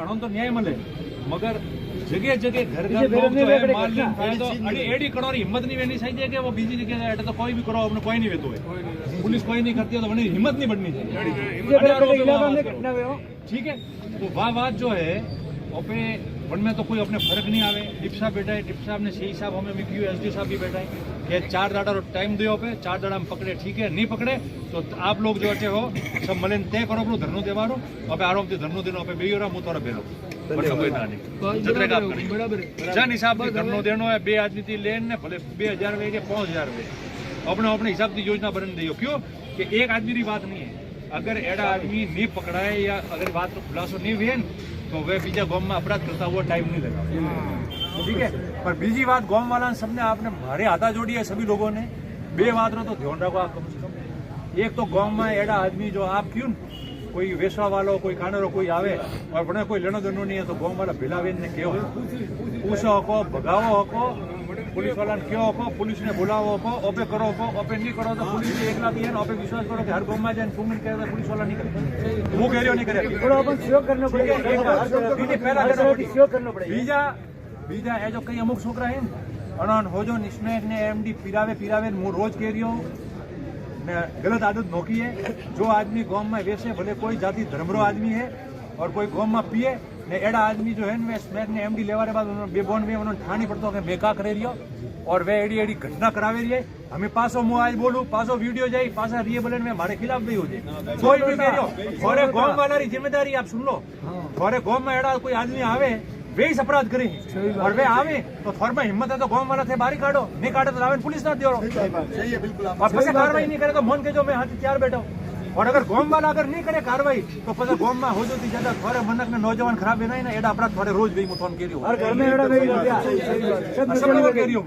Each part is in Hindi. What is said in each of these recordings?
ઘણો તો ન્યાય મળે મગર જગ્યાએ જગ્યાએ ઘર ઘર લોક જો હે માલ લઈને ફરતો અને એડી કરવાની હિંમત નહીં વેની થઈ જાય કે वो બીજી જગ્યાએ એટલે તો કોઈ भी કરો આપણે કોઈ नहीं વેતો હોય पुलिस कोई नहीं करती है तो वही हिम्मत नहीं बढ़नी चाहिए। ठीक है, तो वह बात जो है पे वन में तो कोई अपने फर्क नहीं आवे। डिप्टी साहब बैठा है, डिप्टी साहब ने सही साहब हमें मिक्यू एसडी साहब भी बैठा है कि 4 दाड़ा टाइम दो पे 4 दाड़ा में पकड़े। ठीक है, नहीं पकड़े तो आप लोग जो अटे हो सब मले तय करो अपनो धरनो देवारो अब आराम से धरनो देनो पे बेयो मु तोरा बेलो जन हिसाब से धरनो देनो है। 2 आदमी थी लेन ने भले 2000 वे के 5000 वे अपने अपने हिसाब से योजना बन दियो। क्यों कि एक आदमी की बात नहीं है, अगर एड़ा आदमी नहीं पकड़ाए या अगर बात तो खुलासो नहीं हुए तो वे बीजा गांव में अपराध करता हुआ टाइम नहीं लगा। ठीक है, पर बीजी बात गांव वाला सबने आपने मारे हाथा जोड़ी है सभी लोगों ने। 2 बात रो तो ध्यान रखो आप कम से कम। एक तो गांव में एड़ा आदमी जो आप क्यों कोई वेसवा वालो कोई कानरो कोई आवे और बने कोई लेनो देनो नहीं है तो गांव वाला भिलावेन ने कहो पूछो हको भगावो हको पुलिस वाला ने क्यों हको पुलिस ने बुलावो हको ओपे करो हको ओपे नहीं करो तो पुलिस ने एकला दिए ओपे विश्वास करो कि हर गांव में जाए फूमिन करे तो पुलिस वाला नहीं करे वो कह रहे नहीं करे थोड़ा अपन सहयोग करना पड़ेगा। पहला सहयोग करना पड़ेगा। बीजा ए जो कई अमुक छोकरा है अनन हो जो निस्नेक ने एमडी पीरावे मु रोज कह रही हूं गलत आदत नोकी है। जो आदमी गांव में वैसे भले कोई जाति धर्मरो आदमी है और कोई गांव में पिए ने एड़ा आदमी जो है वे स्मैक ने एमडी लेवा रे बाद उन्होंने बेबोन में उन्होंने ठानी पड़तो के बेका करे रियो और वे एडी एडी घटना करावे रही है। हमें पासो मु आज बोलू पासो वीडियो जाई पासा रिए बोले में हमारे खिलाफ भी हो जाए कोई भी कह रही थोड़े गांव वाला की जिम्मेदारी आप सुन लो। थोड़े गांव में एड़ा कोई आदमी आवे वे ही अपराध करें और वे आवे तो थोड़ा में हिम्मत है तो गांव वाला थे बारी काटो नहीं काटे तो लावे पुलिस ना दियो और फिर कार्रवाई नहीं करे तो मन के जो मैं हाथ तैयार बैठा और अगर गांव वाला अगर नहीं करे कार्रवाई तो फिर गांव में हो जाती ज्यादा थोड़े मनक ने नौजवान खराब है ना एड़ा अपराध थोड़े रोज गई मुथोन कह रही हूं घर में एड़ा गई सब लोग कह रही हूं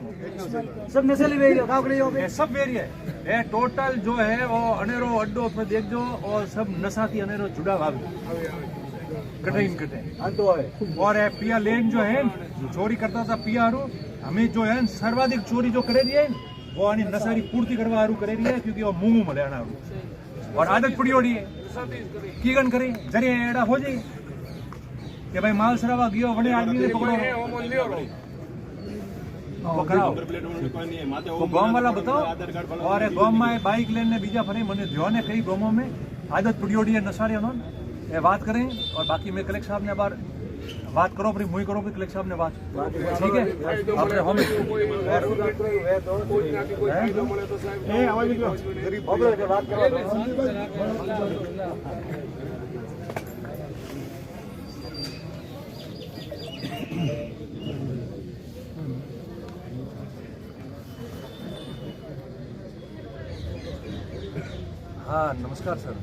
सब नस्ली वेरी हो काकड़ी हो सब वेरी है ए टोटल जो है वो अनेरो अड्डो पे देखजो और सब नशाती अनेरो जुड़ा भाग कटे और पिया लेन जो है चोरी करता था पिया हारू हमें जो है सर्वाधिक चोरी जो करे रही है वो आनी नशारी पूर्ति करवा हारू करे रही है क्योंकि वो मुंह मले आना और आदत पड़ी हो रही है की गन करे जरिए एड़ा हो जाए कि भाई माल सरावा गयो बड़े आदमी ने पकड़ो तो गांव वाला बताओ और गांव में बाइक लेने बीजा फरे मैंने ध्यान है कई गांवों में आदत पड़ी हो रही है नशारी उन्होंने ये बात करें और बाकी मैं कलेक्टर साहब ने बार बात करो फिर मुई करो फिर कलेक्टर साहब ने बात ठीक है अपने हम हाँ नमस्कार सर।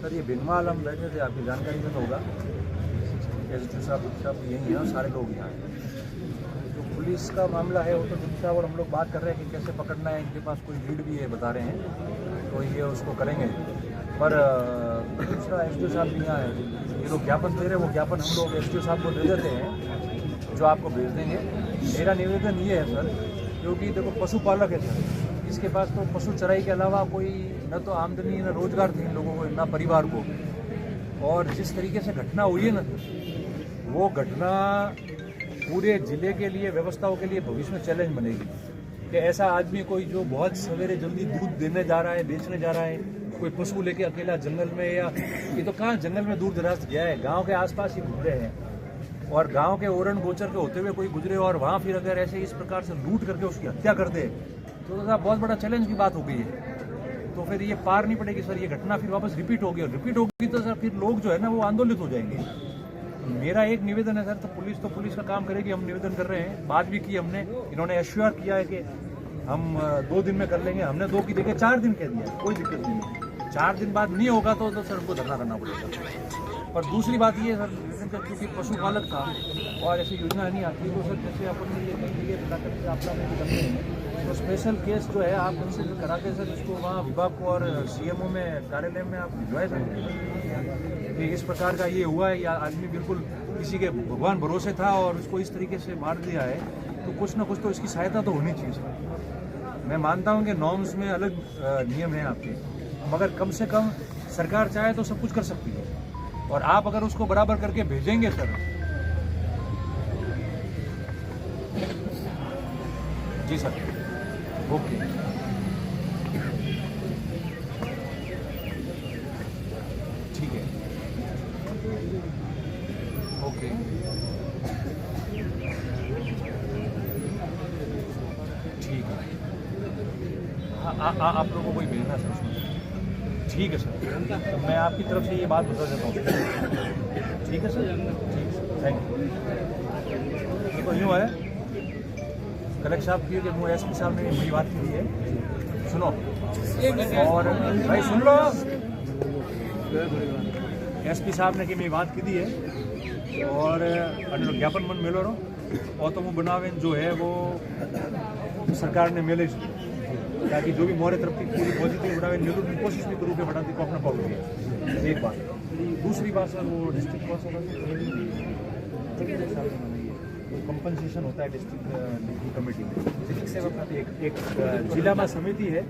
सर ये बिनवाल हम बैठे थे आपकी जानकारी में तो होगा एसडी साहब यही है सारे लोग यहाँ जो पुलिस का मामला है वो तो डिप्टी साहब और हम लोग बात कर रहे हैं कि कैसे पकड़ना है। इनके पास कोई लीड भी है बता रहे हैं तो ये उसको करेंगे पर दूसरा एसडी साहब भी यहाँ है ये लोग ज्ञापन दे रहे हैं वो ज्ञापन हम लोग एसडी साहब को दे देते हैं जो आपको भेज देंगे। मेरा निवेदन ये है सर क्योंकि देखो पशुपालक है सर इसके पास तो पशु चराई के अलावा कोई न तो आमदनी न रोजगार थी इन लोगों को न परिवार को और जिस तरीके से घटना हुई है ना वो घटना पूरे जिले के लिए व्यवस्थाओं के लिए भविष्य में चैलेंज बनेगी कि ऐसा आदमी कोई जो बहुत सवेरे जल्दी दूध देने जा रहा है बेचने जा रहा है कोई पशु लेके अकेला जंगल में या ये तो कहाँ जंगल में दूर दराज गया है गाँव के आसपास ही गुजरे हैं और गाँव के ओरण गोचर के होते हुए कोई गुजरे और वहाँ फिर अगर ऐसे इस प्रकार से लूट करके उसकी हत्या कर दे तो बहुत बड़ा चैलेंज की बात हो गई है। तो फिर ये पार नहीं पड़ेगी सर ये घटना फिर वापस रिपीट होगी और रिपीट होगी तो सर फिर लोग जो है ना वो आंदोलित हो जाएंगे। मेरा एक निवेदन है सर तो पुलिस का काम करेगी हम निवेदन कर रहे हैं बात भी की हमने इन्होंने एश्योर किया है कि हम 2 दिन में कर लेंगे हमने 2 की जगह 4 दिन कह दिया कोई दिक्कत नहीं है 4 दिन बाद नहीं होगा तो सर हमको धरना करना पड़ेगा। और दूसरी बात ये सर क्योंकि पशुपालक था और ऐसी योजना नहीं आती तो सर जैसे अपन ये कहीं आपका में करते हैं तो स्पेशल केस जो है आप उनसे करा के सर इसको वहाँ विभाग को और सीएमओ में कार्यालय में आप भिजवाए सकते कि इस प्रकार का ये हुआ है या आदमी बिल्कुल किसी के भगवान भरोसे था और उसको इस तरीके से मार दिया है तो कुछ ना कुछ तो इसकी सहायता तो होनी चाहिए सर। मैं मानता हूँ कि नॉर्म्स में अलग नियम है आपके मगर कम से कम सरकार चाहे तो सब कुछ कर सकती है और आप अगर उसको बराबर करके भेजेंगे सर, जी सर, ओके, ठीक है, ओके, ठीक है, आप लोगों को कोई भेजना सर उसमें, ठीक है सर, तो मैं आपकी तरफ से ये बात बता देता हूँ, ठीक है सर, ठीक है, थैंक यू। देखो यूँ है, कलेक्टर साहब की कि मुझे एसपी साहब ने मेरी बात की है, सुनो और भाई सुन लो, एसपी साहब ने कि मेरी बात की है और ज्ञापन मन मिलो रहो और तो वो बनावे जो है वो सरकार ने मिले ताकि जो भी मोरे तरफ की पूरी पॉजिटिव बढ़ावे कोशिश भी करूँ कि बढ़ाती को अपना पाओगे। एक बात, दूसरी बात सर वो डिस्ट्रिक्ट कंपनसेशन होता है डिस्ट्रिक्ट कमेटी में, डिस्ट्रिक्ट सेवक का एक जिला में समिति है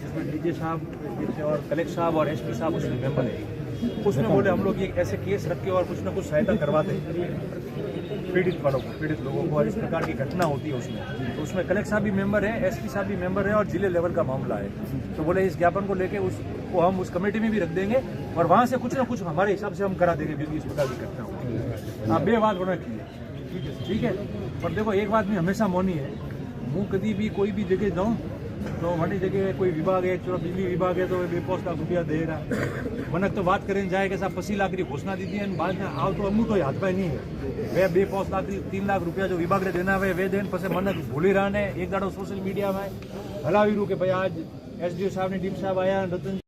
जिसमें डीजे साहब और कलेक्टर साहब और एसपी साहब उसमें मेंबर है। उसमें बोले हम लोग ये ऐसे केस रख के और कुछ ना कुछ सहायता करवाते हैं पीड़ित वालों को, पीड़ित लोगों को, और इस प्रकार की घटना होती है उसमें, तो उसमें कलेक्टर साहब भी मेंबर है, एसपी साहब भी मेंबर है और जिले लेवल का मामला है। तो बोले इस ज्ञापन को लेके उसको हम उस कमेटी में भी रख देंगे और वहाँ से कुछ ना कुछ हमारे हिसाब से हम करा देंगे क्योंकि इस प्रकार की घटना होती है। आप बेबात होना कीजिए, ठीक है। पर देखो एक बात में हमेशा मौनी है, मुँह कभी भी कोई भी जगह जाऊँ तो हमारी जगह कोई विभाग है, चलो बिजली विभाग है तो 2 लाख रुपया दे रहा, मनक तो बात करें जाए कैसा 25 लाख की घोषणा दी थी बाद में आओ तो अमू तो हाथ में नहीं है वे 2 लाख 3 लाख रुपया जो विभाग ने देना है वे देन पसे मनक भूली रहा ने एक दाड़ो सोशल मीडिया में हलावी रू के भाई आज एसडीओ साहब ने डीप साहब आया रतन